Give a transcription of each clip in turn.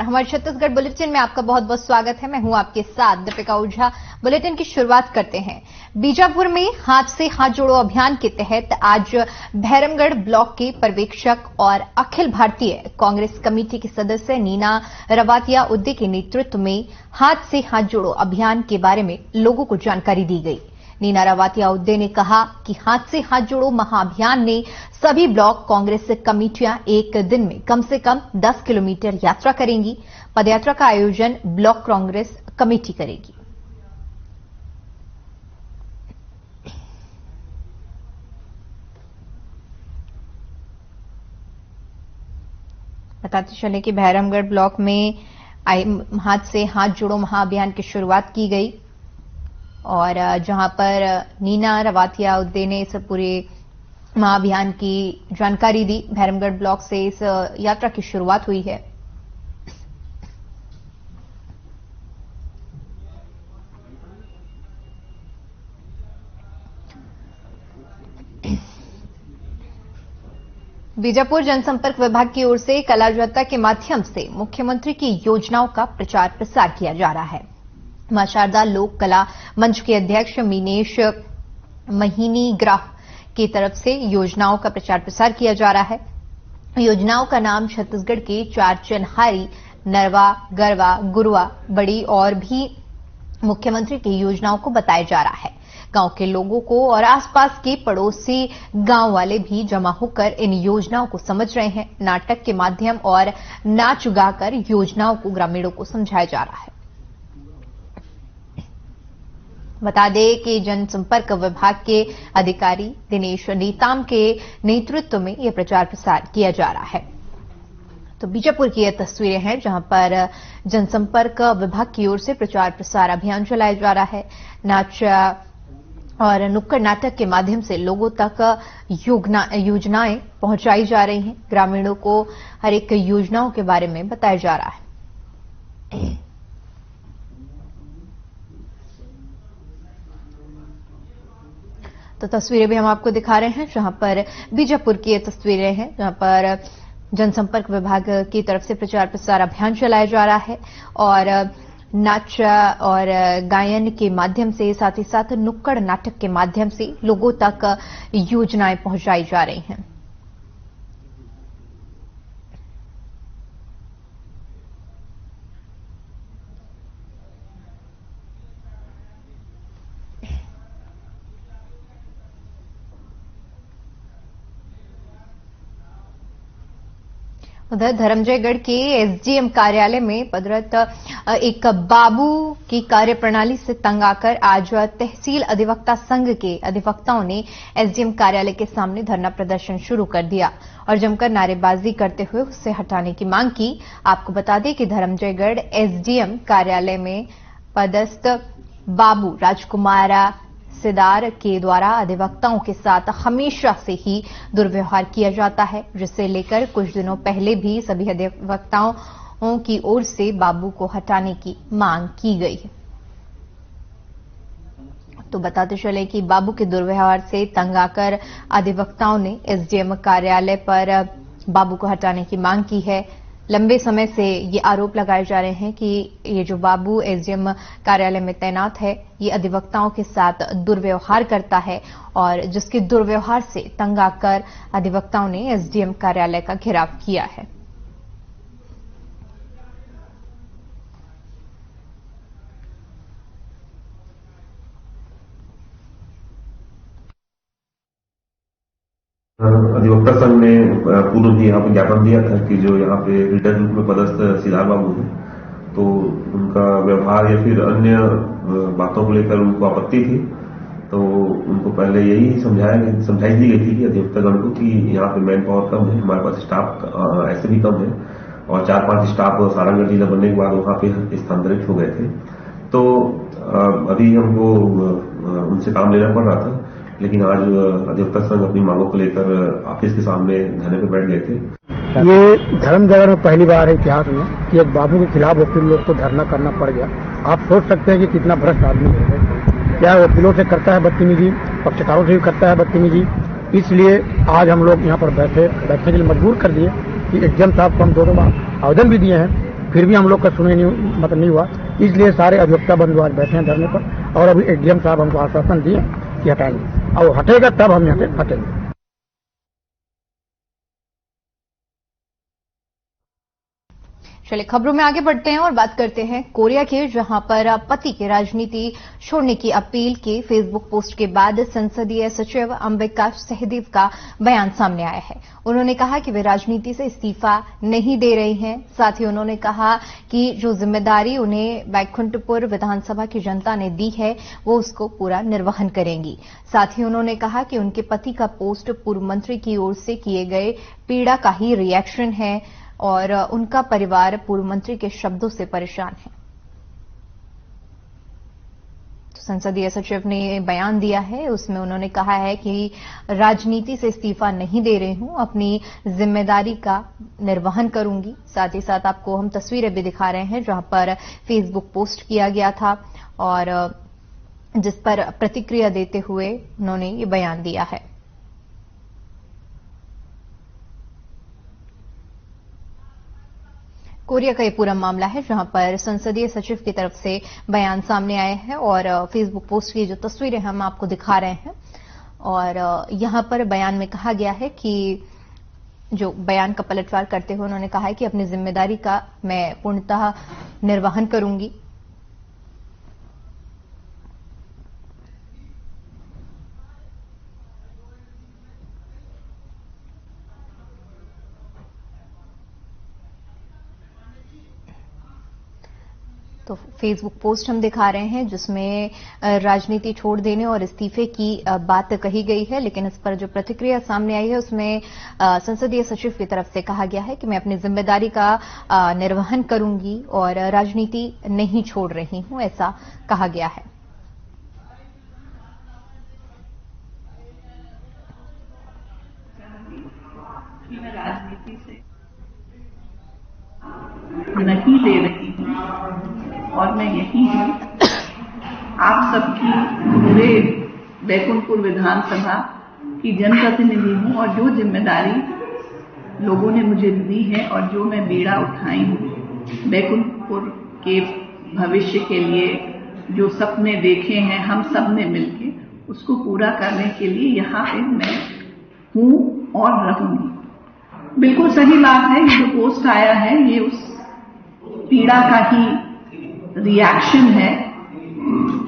नमस्कार। हमारे छत्तीसगढ़ बुलेटिन में आपका बहुत बहुत स्वागत है। मैं हूं आपके साथ दीपिका ओझा। बुलेटिन की शुरुआत करते हैं। बीजापुर में हाथ से हाथ जोड़ो अभियान के तहत आज भैरमगढ़ ब्लॉक के पर्यवेक्षक और अखिल भारतीय कांग्रेस कमेटी के सदस्य नीना रवातिया उद्दे के नेतृत्व में हाथ से हाथ जोड़ो अभियान के बारे में लोगों को जानकारी दी गई। नीना रवातिया उद्दे ने कहा कि हाथ से हाथ जोड़ो महाअभियान ने सभी ब्लॉक कांग्रेस कमेटियां एक दिन में कम से कम 10 किलोमीटर यात्रा करेंगी। पदयात्रा का आयोजन ब्लॉक कांग्रेस कमेटी करेगी। बताते चले कि भैरमगढ़ ब्लॉक में हाथ से हाथ जोड़ो महाअभियान की शुरुआत की गई और जहां पर नीना रवातिया उद्दे ने इस पूरे महाअभियान की जानकारी दी। भैरमगढ़ ब्लॉक से इस यात्रा की शुरुआत हुई है। बीजापुर जनसंपर्क विभाग की ओर से कला जात्रा के माध्यम से मुख्यमंत्री की योजनाओं का प्रचार प्रसार किया जा रहा है। मां शारदा लोक कला मंच के अध्यक्ष मीनेश महीनी ग्राह की तरफ से योजनाओं का प्रचार प्रसार किया जा रहा है। योजनाओं का नाम छत्तीसगढ़ के 4 चिन्हारी नरवा, गरवा, गुरुआ, बड़ी और भी मुख्यमंत्री की योजनाओं को बताया जा रहा है। गांव के लोगों को और आसपास के पड़ोसी गांव वाले भी जमा होकर इन योजनाओं को समझ रहे हैं। नाटक के माध्यम और नाच गाकर योजनाओं को ग्रामीणों को समझाया जा रहा है। बता दें कि जनसंपर्क विभाग के अधिकारी दिनेश नीताम के नेतृत्व में यह प्रचार प्रसार किया जा रहा है। तो बीजापुर की यह तस्वीरें हैं जहां पर जनसंपर्क विभाग की ओर से प्रचार प्रसार अभियान चलाया जा रहा है। नाच और नुक्कड़ नाटक के माध्यम से लोगों तक योजनाएं पहुंचाई जा रही हैं। ग्रामीणों को हर एक योजनाओं के बारे में बताया जा रहा है। तो तस्वीरें भी हम आपको दिखा रहे हैं जहां पर बीजापुर की ये तस्वीरें हैं जहां पर जनसंपर्क विभाग की तरफ से प्रचार प्रसार अभियान चलाया जा रहा है और नाच और गायन के माध्यम से साथ ही साथ नुक्कड़ नाटक के माध्यम से लोगों तक योजनाएं पहुंचाई जा रही हैं। उधर धर्मजयगढ़ के एसडीएम कार्यालय में पदरत एक बाबू की कार्यप्रणाली से तंग आकर आज तहसील अधिवक्ता संघ के अधिवक्ताओं ने एसडीएम कार्यालय के सामने धरना प्रदर्शन शुरू कर दिया और जमकर नारेबाजी करते हुए उससे हटाने की मांग की। आपको बता दें कि धर्मजयगढ़ एसडीएम कार्यालय में पदस्थ बाबू राजकुमारा सिदार के द्वारा अधिवक्ताओं के साथ हमेशा से ही दुर्व्यवहार किया जाता है, जिसे लेकर कुछ दिनों पहले भी सभी अधिवक्ताओं की ओर से बाबू को हटाने की मांग की गई है। तो बताते चले कि बाबू के दुर्व्यवहार से तंग आकर अधिवक्ताओं ने एसडीएम कार्यालय पर बाबू को हटाने की मांग की है। लंबे समय से ये आरोप लगाए जा रहे हैं कि ये जो बाबू एसडीएम कार्यालय में तैनात है ये अधिवक्ताओं के साथ दुर्व्यवहार करता है और जिसके दुर्व्यवहार से तंग आकर अधिवक्ताओं ने एसडीएम कार्यालय का घेराव किया है। अधिवक्ता संघ ने पूर्व भी यहाँ पे ज्ञापन दिया था कि जो यहाँ पे लीडर रूप में पदस्थ सिदार बाबू है तो उनका व्यवहार या फिर अन्य बातों को लेकर उनको आपत्ति थी। तो उनको पहले यही समझाई दी गई थी कि अधिवक्तागण को कि यहाँ पे मैन पावर कम है, हमारे पास स्टाफ ऐसे भी कम है और 4-5 स्टाफ सारंगढ़ जिला बनने के बाद वहाँ पे स्थानांतरित हो गए थे। तो अभी हमको उनसे काम लेना पड़ रहा था, लेकिन आज अधिवक्ता संघ अपनी मांगों को लेकर ऑफिस के सामने धरने पर बैठ गए थे। ये धर्मजयगढ़ में पहली बार है इतिहास में कि एक बाबू के खिलाफ वकील लोग को धरना करना पड़ गया। आप सोच सकते हैं कि कितना भ्रष्ट आदमी है, क्या वकीलों से करता है बदतमीजी, पक्षकारों से भी करता है बदतमीजी। इसलिए आज हम लोग यहाँ पर बैठने के लिए मजबूर कर दिए कि एग्जाम साहब को हम 2 बार आवेदन भी दिए हैं फिर भी हम लोग का सुने नहीं हुआ। इसलिए सारे अधिवक्ता बंधु आज बैठे हैं धरने पर और अभी एडीएम साहब हमको आश्वासन दिए कि हटाएंगे और हटेगा तब हम यहाँ से हटेंगे। चलिए खबरों में आगे बढ़ते हैं और बात करते हैं कोरिया की, जहां पर पति की राजनीति छोड़ने की अपील के फेसबुक पोस्ट के बाद संसदीय सचिव अंबिका सहदेव का बयान सामने आया है। उन्होंने कहा कि वे राजनीति से इस्तीफा नहीं दे रही हैं। साथ ही उन्होंने कहा कि जो जिम्मेदारी उन्हें बैकुंठपुर विधानसभा की जनता ने दी है वो उसको पूरा निर्वहन करेंगी। साथ ही उन्होंने कहा कि उनके पति का पोस्ट पूर्व मंत्री की ओर से किए गए पीड़ा का ही रिएक्शन है और उनका परिवार पूर्व मंत्री के शब्दों से परेशान है। तो संसदीय सचिव ने बयान दिया है, उसमें उन्होंने कहा है कि राजनीति से इस्तीफा नहीं दे रही हूं, अपनी जिम्मेदारी का निर्वहन करूंगी। साथ ही साथ आपको हम तस्वीरें भी दिखा रहे हैं जहां पर फेसबुक पोस्ट किया गया था और जिस पर प्रतिक्रिया देते हुए उन्होंने ये बयान दिया है। कोरिया का ये पूरा मामला है जहां पर संसदीय सचिव की तरफ से बयान सामने आए हैं और फेसबुक पोस्ट की जो तस्वीरें हम आपको दिखा रहे हैं और यहां पर बयान में कहा गया है कि जो बयान का पलटवार करते हुए उन्होंने कहा है कि अपनी जिम्मेदारी का मैं पूर्णतः निर्वहन करूंगी। तो फेसबुक पोस्ट हम दिखा रहे हैं जिसमें राजनीति छोड़ देने और इस्तीफे की बात कही गई है, लेकिन इस पर जो प्रतिक्रिया सामने आई है उसमें संसदीय सचिव की तरफ से कहा गया है कि मैं अपनी जिम्मेदारी का निर्वहन करूंगी और राजनीति नहीं छोड़ रही हूं, ऐसा कहा गया है। मैं राजनीति से नहीं ले रही हूं और मैं यही हूं, आप सबकी पूरे बैकुंठपुर विधानसभा की जनप्रतिनिधि हूं और जो जिम्मेदारी लोगों ने मुझे दी है और जो मैं बीड़ा उठाई हूं बैकुंठपुर के भविष्य के लिए, जो सपने देखे हैं हम सब ने मिलके उसको पूरा करने के लिए यहाँ पे मैं हूं और रहूंगी। बिल्कुल सही बात है, ये जो पोस्ट आया है ये उस पीड़ा का ही रिएक्शन है,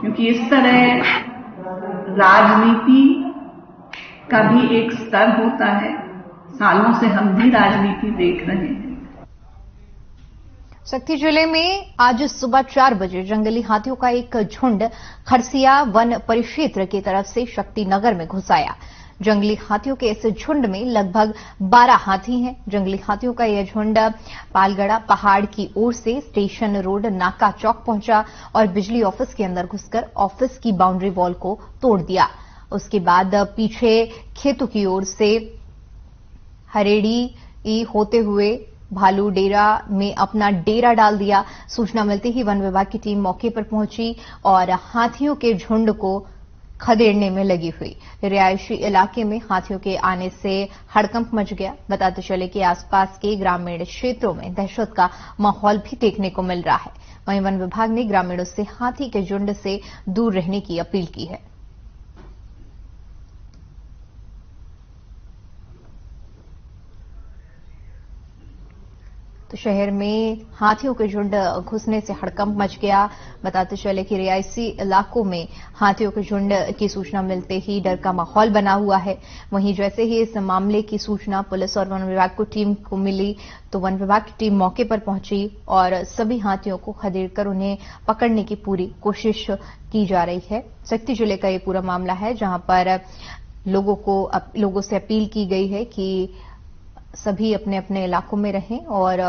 क्योंकि इस तरह राजनीति का भी एक स्तर होता है। सालों से हम भी राजनीति देख रहे हैं। शक्ति जिले में आज सुबह 4 बजे जंगली हाथियों का एक झुंड खरसिया वन परिक्षेत्र की तरफ से शक्ति नगर में घुस आया। जंगली हाथियों के इस झुंड में लगभग 12 हाथी हैं। जंगली हाथियों का यह झुंड पालगड़ा पहाड़ की ओर से स्टेशन रोड नाका चौक पहुंचा और बिजली ऑफिस के अंदर घुसकर ऑफिस की बाउंड्री वॉल को तोड़ दिया। उसके बाद पीछे खेतों की ओर से हरेड़ी होते हुए भालू डेरा में अपना डेरा डाल दिया। सूचना मिलते ही वन विभाग की टीम मौके पर पहुंची और हाथियों के झुंड को खदेड़ने में लगी हुई। रिहायशी इलाके में हाथियों के आने से हड़कंप मच गया। बताते चले कि आसपास के ग्रामीण क्षेत्रों में दहशत का माहौल भी देखने को मिल रहा है। वहीं वन विभाग ने ग्रामीणों से हाथी के झुंड से दूर रहने की अपील की है। तो शहर में हाथियों के झुंड घुसने से हड़कंप मच गया। बताते चले कि रिहायशी इलाकों में हाथियों के झुंड की सूचना मिलते ही डर का माहौल बना हुआ है। वहीं जैसे ही इस मामले की सूचना पुलिस और वन विभाग को टीम को मिली तो वन विभाग की टीम मौके पर पहुंची और सभी हाथियों को खदेड़कर उन्हें पकड़ने की पूरी कोशिश की जा रही है। शक्ति जिले का ये पूरा मामला है जहां पर लोगों से अपील की गई है कि सभी अपने अपने इलाकों में रहें और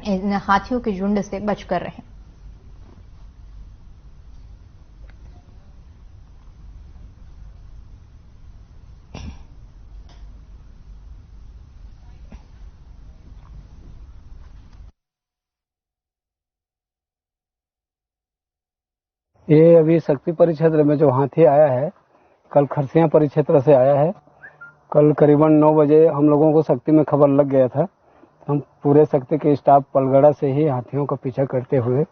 इन हाथियों के झुंड से बचकर रहें। ये अभी शक्ति परिक्षेत्र में जो हाथी आया है कल खरसिया परिक्षेत्र से आया है। कल करीबन 9 बजे हम लोगों को शक्ति में खबर लग गया था। हम पूरे शक्ति के स्टाफ पलगड़ा से ही हाथियों का पीछा करते हुए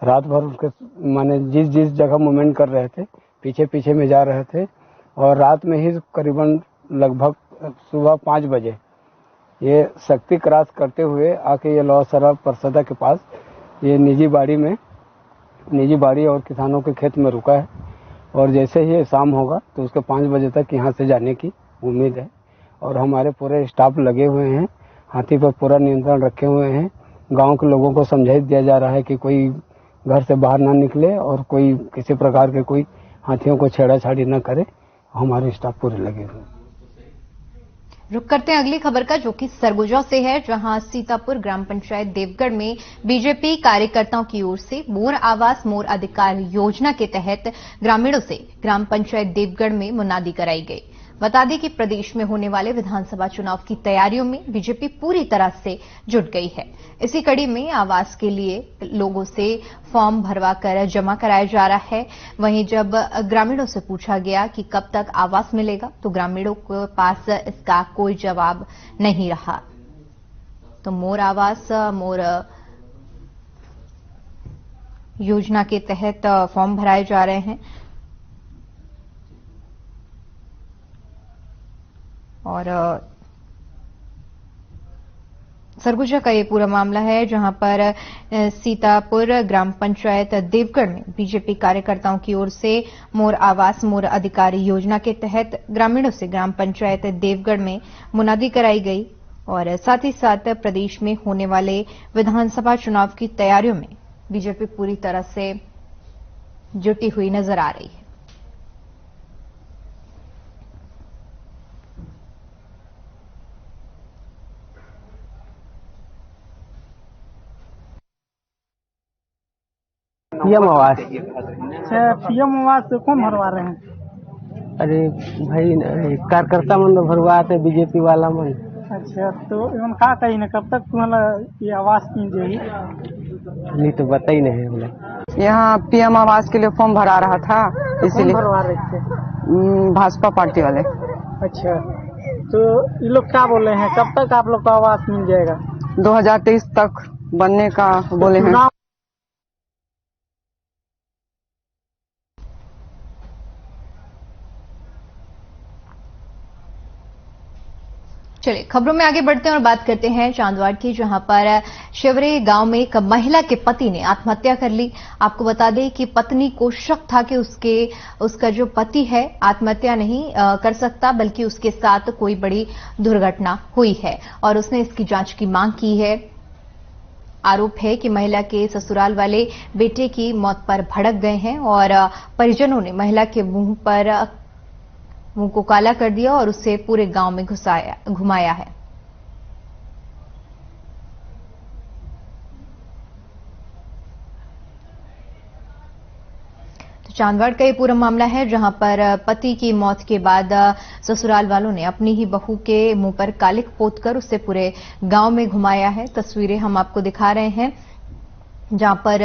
रात भर उसके माने जिस जिस जगह मूवमेंट कर रहे थे पीछे पीछे में जा रहे थे और रात में ही करीबन लगभग सुबह 5 बजे ये शक्ति क्रॉस करते हुए आके ये लौसरा परसदा के पास ये निजी बाड़ी और किसानों के खेत में रुका है और जैसे ही शाम होगा तो उसके 5 बजे तक यहाँ से जाने की उम्मीद है और हमारे पूरे स्टाफ लगे हुए हैं, हाथी पर पूरा नियंत्रण रखे हुए हैं। गांव के लोगों को समझाइश दिया जा रहा है कि कोई घर से बाहर ना निकले और कोई किसी प्रकार के कोई हाथियों को छेड़ाछाड़ी न करे। हमारे स्टाफ पूरे लगे हुए हैं। रुक करते हैं अगली खबर का, जो कि सरगुजा से है, जहां सीतापुर ग्राम पंचायत देवगढ़ में बीजेपी कार्यकर्ताओं की ओर से मोर आवास मोर अधिकार योजना के तहत ग्रामीणों से ग्राम पंचायत देवगढ़ में मुनादी कराई गई। बता दें कि प्रदेश में होने वाले विधानसभा चुनाव की तैयारियों में बीजेपी पूरी तरह से जुट गई है। इसी कड़ी में आवास के लिए लोगों से फॉर्म भरवाकर जमा कराया जा रहा है। वहीं जब ग्रामीणों से पूछा गया कि कब तक आवास मिलेगा तो ग्रामीणों के पास इसका कोई जवाब नहीं रहा। तो मोर आवास मोर योजना के तहत फॉर्म भराए जा रहे हैं और सरगुजा का ये पूरा मामला है, जहां पर सीतापुर ग्राम पंचायत देवगढ़ में बीजेपी कार्यकर्ताओं की ओर से मोर आवास मोर अधिकार योजना के तहत ग्रामीणों से ग्राम पंचायत देवगढ़ में मुनादी कराई गई और साथ ही साथ प्रदेश में होने वाले विधानसभा चुनाव की तैयारियों में बीजेपी पूरी तरह से जुटी हुई नजर आ रही है। पीएम आवास। अच्छा, पीएम आवास कौन भरवा रहे हैं? अरे भाई कार्यकर्ता मन भरवाते बीजेपी वाला मन। अच्छा, तो एवं का कही ना कब तक तुम्हारा ये आवास मिल जाएगी? नहीं तो बता ही नहीं हमने। यहाँ पीएम आवास के लिए फॉर्म भरा रहा था, इसीलिए। भरवा रहे थे? भाजपा पार्टी वाले। अच्छा, तो ये लोग क्या बोले हैं, कब तक आप लोग को आवास मिल जाएगा? 2023 तक बनने का बोले हैं। चलिए खबरों में आगे बढ़ते हैं और बात करते हैं चांदवाड़ की, जहां पर शिवरे गांव में एक महिला के पति ने आत्महत्या कर ली। आपको बता दें कि पत्नी को शक था कि उसका जो पति है आत्महत्या नहीं कर सकता, बल्कि उसके साथ कोई बड़ी दुर्घटना हुई है और उसने इसकी जांच की मांग की है। आरोप है कि महिला के ससुराल वाले बेटे की मौत पर भड़क गए हैं और परिजनों ने महिला के मुंह को काला कर दिया और उसे पूरे गांव में घुमाया है। तो चांदवाड़ का ये पूरा मामला है, जहां पर पति की मौत के बाद ससुराल वालों ने अपनी ही बहू के मुंह पर कालिक पोतकर उसे पूरे गांव में घुमाया है। तस्वीरें हम आपको दिखा रहे हैं जहां पर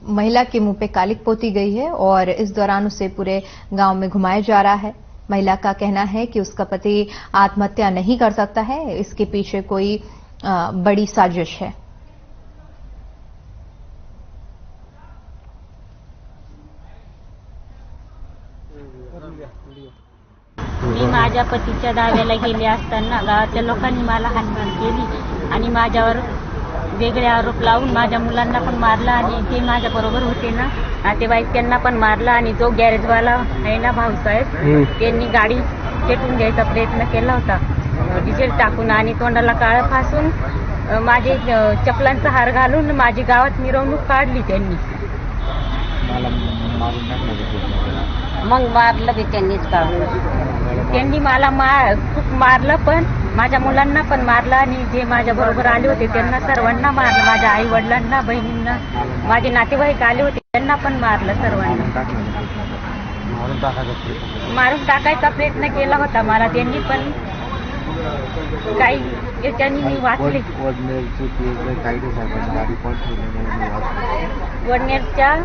महिला के मुंह पे कालिक पोती गई है और इस दौरान उसे पूरे गांव में घुमाया जा रहा है। महिला का कहना है कि उसका पति आत्महत्या नहीं कर सकता है, इसके पीछे कोई बड़ी साजिश है। मी माझ्या पतीच्या दाव्याला गेले असताना गावाच्या लोकांनी मला हाणमार केली आणि माझ्यावर वेगळे आरोप लावून माझ्या मुलांना पण मारला आणि ते माझ्या बरोबर होते ना नातेवाईक त्यांना पण मारला आणि जो गॅरेजवाला आहे ना भाऊसाहेब त्यांनी गाडी पेटून द्यायचा प्रयत्न केला होता डिझेल टाकून आणि तोंडाला काळं फासून माझे चपलांचा हार घालून माझी गावात मिरवणूक काढली त्यांनी। मग मारलं बी त्यांनीच काढून। त्यांनी मला खूप मारलं, पण माझ्या मुलांना पण मारलं आणि जे माझ्या बरोबर आले होते त्यांना सर्वांना मारलं। माझ्या आई वडिलांना बहिणींना माझे नातेवाईक आले होते त्यांना पण मारलं सर्वांना। मारून टाकायचा प्रयत्न केला होता मला त्यांनी, पण काही याच्यानी मी वाचले। वडनेरच्या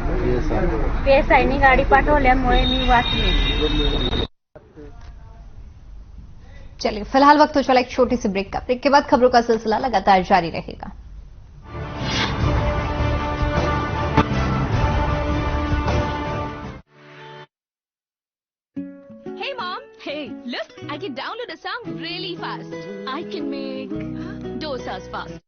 PSIनी गाडी पाठवल्यामुळे मी वाचले। चलिए फिलहाल वक्त हो चला एक छोटी सी ब्रेक का। ब्रेक के बाद खबरों का सिलसिला लगातार जारी रहेगा। Hey mom, hey, look, I can download a song really fast. I can make dosas fast.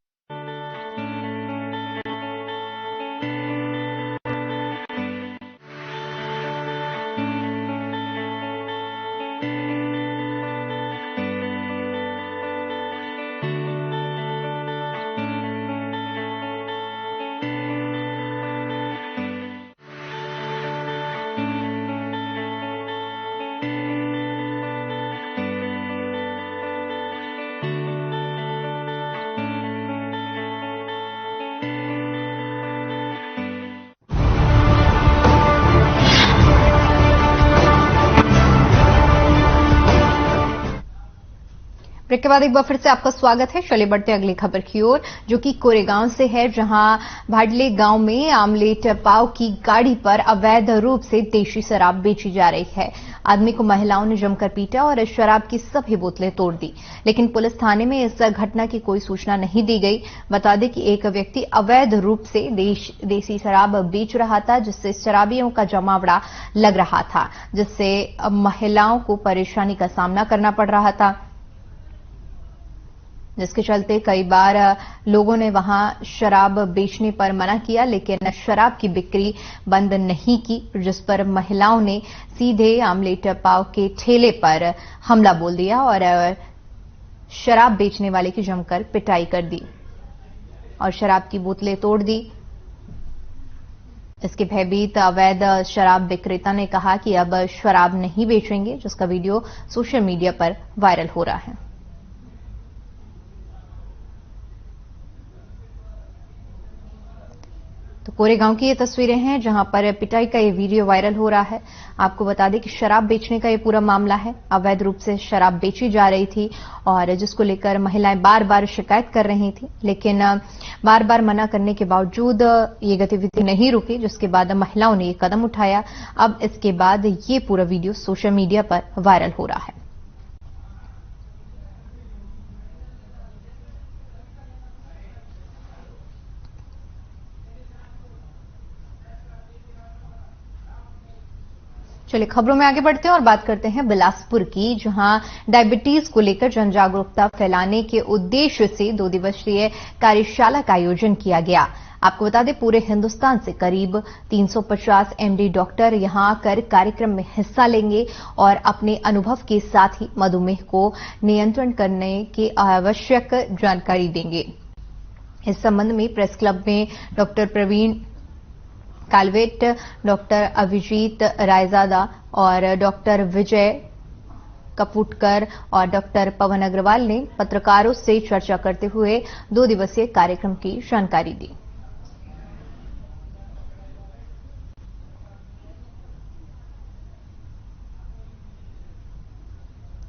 Break के बाद एक बार फिर से आपका स्वागत है। चलिए बढ़ते अगली खबर की ओर, जो कि कोरेगांव से है, जहां भाडले गांव में आमलेट पाव की गाड़ी पर अवैध रूप से देशी शराब बेची जा रही है। आदमी को महिलाओं ने जमकर पीटा और शराब की सभी बोतलें तोड़ दी, लेकिन पुलिस थाने में इस घटना की कोई सूचना नहीं दी गई। बता दें कि एक व्यक्ति अवैध रूप से देसी शराब बेच रहा था, जिससे शराबियों का जमावड़ा लग रहा था, जिससे महिलाओं को परेशानी का सामना करना पड़ रहा था, जिसके चलते कई बार लोगों ने वहां शराब बेचने पर मना किया, लेकिन शराब की बिक्री बंद नहीं की, जिस पर महिलाओं ने सीधे आमलेट पाव के ठेले पर हमला बोल दिया और शराब बेचने वाले की जमकर पिटाई कर दी और शराब की बोतलें तोड़ दी। इसके भयभीत अवैध शराब विक्रेता ने कहा कि अब शराब नहीं बेचेंगे, जिसका वीडियो सोशल मीडिया पर वायरल हो रहा है। तो कोरेगांव की ये तस्वीरें हैं, जहां पर पिटाई का ये वीडियो वायरल हो रहा है। आपको बता दें कि शराब बेचने का ये पूरा मामला है। अवैध रूप से शराब बेची जा रही थी और जिसको लेकर महिलाएं बार बार शिकायत कर रही थी, लेकिन बार बार मना करने के बावजूद ये गतिविधि नहीं रुकी, जिसके बाद महिलाओं ने ये कदम उठाया। अब इसके बाद ये पूरा वीडियो सोशल मीडिया पर वायरल हो रहा है। चलिए खबरों में आगे बढ़ते हैं और बात करते हैं बिलासपुर की, जहां डायबिटीज को लेकर जन जागरूकता फैलाने के उद्देश्य से 2 दिवसीय कार्यशाला का आयोजन किया गया। आपको बता दें, पूरे हिंदुस्तान से करीब 350 एमडी डॉक्टर यहां आकर कार्यक्रम में हिस्सा लेंगे और अपने अनुभव के साथ ही मधुमेह को नियंत्रण करने की आवश्यक जानकारी देंगे। इस संबंध में प्रेस क्लब में डॉक्टर प्रवीण कालवेट, डॉक्टर अभिजीत रायजादा और डॉक्टर विजय कपूटकर और डॉक्टर पवन अग्रवाल ने पत्रकारों से चर्चा करते हुए 2 दिवसीय कार्यक्रम की जानकारी दी।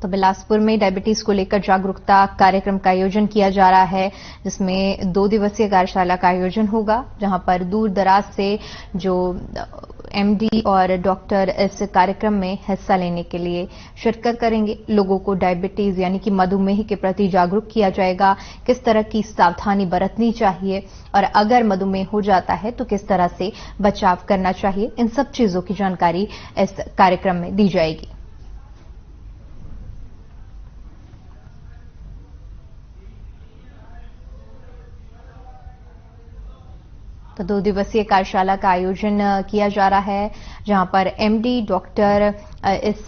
तो बिलासपुर में डायबिटीज को लेकर जागरूकता कार्यक्रम का आयोजन किया जा रहा है, जिसमें 2 दिवसीय कार्यशाला का आयोजन होगा, जहां पर दूर दराज से जो एमडी और डॉक्टर इस कार्यक्रम में हिस्सा लेने के लिए शिरकत करेंगे। लोगों को डायबिटीज यानी कि मधुमेह के प्रति जागरूक किया जाएगा, किस तरह की सावधानी बरतनी चाहिए और अगर मधुमेह हो जाता है तो किस तरह से बचाव करना चाहिए, इन सब चीजों की जानकारी इस कार्यक्रम में दी जाएगी। तो 2 दिवसीय कार्यशाला का आयोजन किया जा रहा है, जहां पर एमडी डॉक्टर इस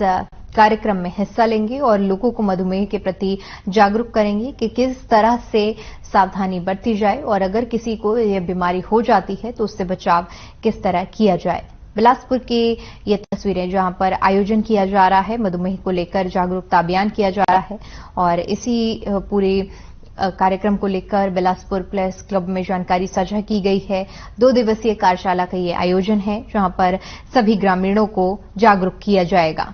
कार्यक्रम में हिस्सा लेंगे और लोगों को मधुमेह के प्रति जागरूक करेंगे कि किस तरह से सावधानी बरती जाए और अगर किसी को यह बीमारी हो जाती है तो उससे बचाव किस तरह किया जाए। बिलासपुर की ये तस्वीरें, जहां पर आयोजन किया जा रहा है, मधुमेह को लेकर जागरूकता अभियान किया जा रहा है और इसी पूरी कार्यक्रम को लेकर बिलासपुर प्रेस क्लब में जानकारी साझा की गई है। 2 दिवसीय कार्यशाला का ये आयोजन है, जहां पर सभी ग्रामीणों को जागरूक किया जाएगा।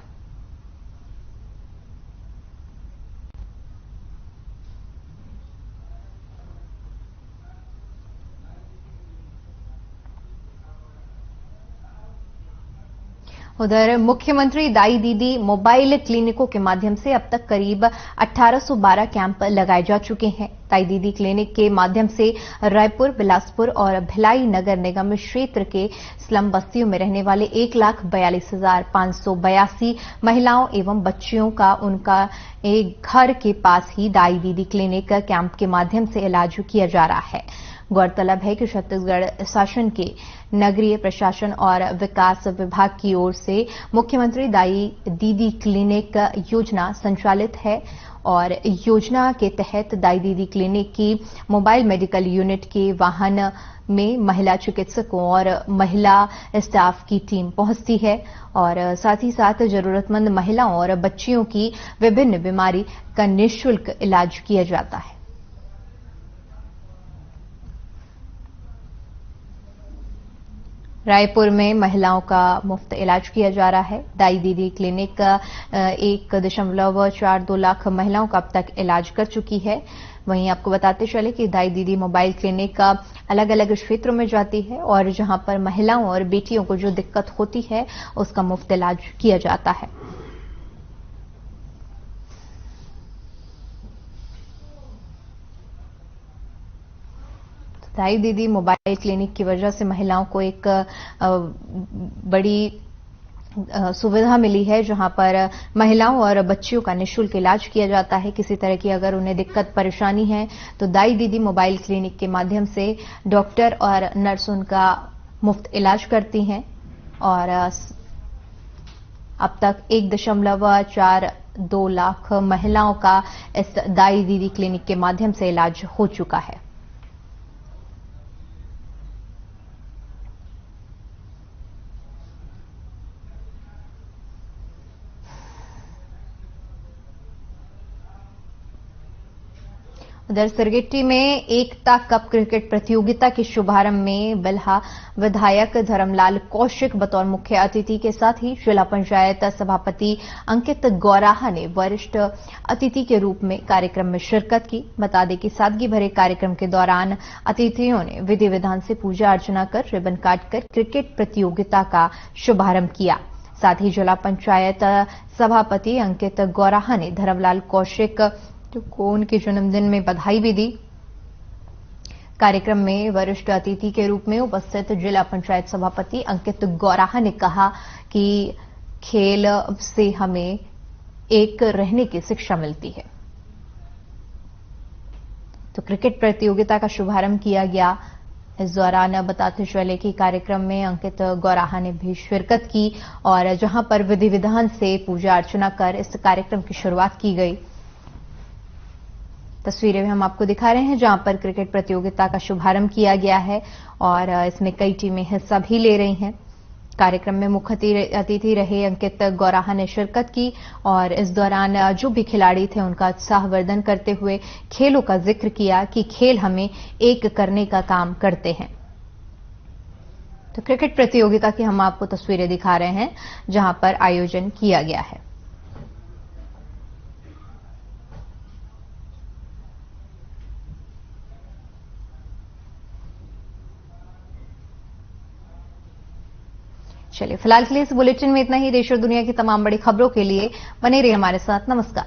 उधर मुख्यमंत्री दाई दीदी मोबाइल क्लिनिकों के माध्यम से अब तक करीब 1812 कैंप लगाए जा चुके हैं। दाई दीदी क्लिनिक के माध्यम से रायपुर, बिलासपुर और भिलाई नगर निगम क्षेत्र के स्लम बस्तियों में रहने वाले 1,42,582 महिलाओं एवं बच्चियों का उनका एक घर के पास ही दाई दीदी क्लिनिक कैंप के माध्यम से इलाज किया जा रहा है। गौरतलब है कि छत्तीसगढ़ शासन के नगरीय प्रशासन और विकास विभाग की ओर से मुख्यमंत्री दाई दीदी क्लिनिक योजना संचालित है और योजना के तहत दाई दीदी क्लिनिक की मोबाइल मेडिकल यूनिट के वाहन में महिला चिकित्सकों और महिला स्टाफ की टीम पहुंचती है और साथ ही साथ जरूरतमंद महिलाओं और बच्चियों की विभिन्न बीमारी का निःशुल्क इलाज किया जाता है। रायपुर में महिलाओं का मुफ्त इलाज किया जा रहा है। दाई दीदी क्लिनिक 1.42 लाख महिलाओं का अब तक इलाज कर चुकी है। वहीं आपको बताते चले कि दाई दीदी मोबाइल क्लिनिक अलग अलग क्षेत्रों में जाती है और जहां पर महिलाओं और बेटियों को जो दिक्कत होती है उसका मुफ्त इलाज किया जाता है। दाई दीदी मोबाइल क्लिनिक की वजह से महिलाओं को एक बड़ी सुविधा मिली है, जहां पर महिलाओं और बच्चियों का निःशुल्क इलाज किया जाता है। किसी तरह की अगर उन्हें दिक्कत परेशानी है तो दाई दीदी मोबाइल क्लिनिक के माध्यम से डॉक्टर और नर्स उनका मुफ्त इलाज करती हैं और अब तक 1.42 लाख महिलाओं का इस दाई दीदी क्लिनिक के माध्यम से इलाज हो चुका है। उधर सिरगिट्टी में एकता कप क्रिकेट प्रतियोगिता के शुभारंभ में बिल्हा विधायक धर्मलाल कौशिक बतौर मुख्य अतिथि के साथ ही जिला पंचायत सभापति अंकित गौराहा ने वरिष्ठ अतिथि के रूप में कार्यक्रम में शिरकत की। बता दें कि सादगी भरे कार्यक्रम के दौरान अतिथियों ने विधि विधान से पूजा अर्चना कर रिबन काटकर क्रिकेट प्रतियोगिता का शुभारंभ किया। साथ ही जिला पंचायत सभापति अंकित गौराहा ने धर्मलाल कौशिक को उनके जन्मदिन में बधाई भी दी। कार्यक्रम में वरिष्ठ अतिथि के रूप में उपस्थित जिला पंचायत सभापति अंकित गौराहा ने कहा कि खेल से हमें एक रहने की शिक्षा मिलती है। तो क्रिकेट प्रतियोगिता का शुभारंभ किया गया। इस दौरान बताते चले कि कार्यक्रम में अंकित गौराहा ने भी शिरकत की और जहां पर विधि विधान से पूजा अर्चना कर इस कार्यक्रम की शुरुआत की गई। तस्वीरें हम आपको दिखा रहे हैं जहां पर क्रिकेट प्रतियोगिता का शुभारंभ किया गया है और इसमें कई टीमें हिस्सा भी ले रही हैं। कार्यक्रम में मुख्य अतिथि रहे अंकित गौराहा ने शिरकत की और इस दौरान जो भी खिलाड़ी थे उनका उत्साहवर्धन करते हुए खेलों का जिक्र किया कि खेल हमें एक करने का काम करते हैं। तो क्रिकेट प्रतियोगिता की हम आपको तस्वीरें दिखा रहे हैं जहां पर आयोजन किया गया है। चलिए फिलहाल के लिए इस बुलेटिन में इतना ही। देश और दुनिया की तमाम बड़ी खबरों के लिए बने रहिए हमारे साथ। नमस्कार।